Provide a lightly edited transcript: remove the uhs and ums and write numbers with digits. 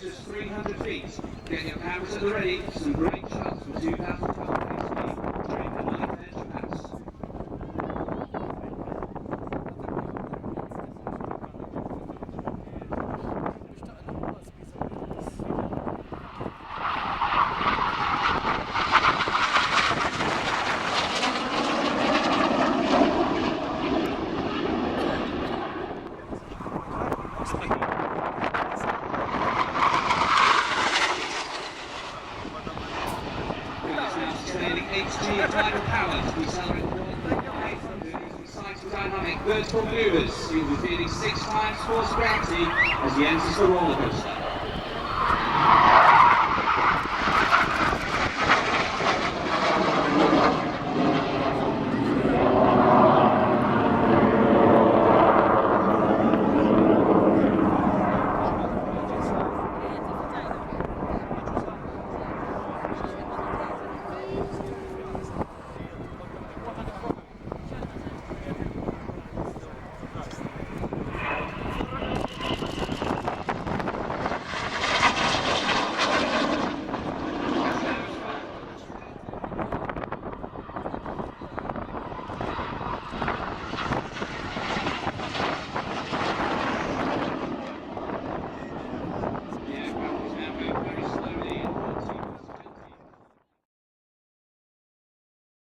Just 300 feet. Get your cameras at the ready. Some great shots for 2012 during the night edge pass. HG tidal power to accelerate the exciting dynamic vertical maneuvers. He will be feeling 6 times force gravity as he enters the roller coaster.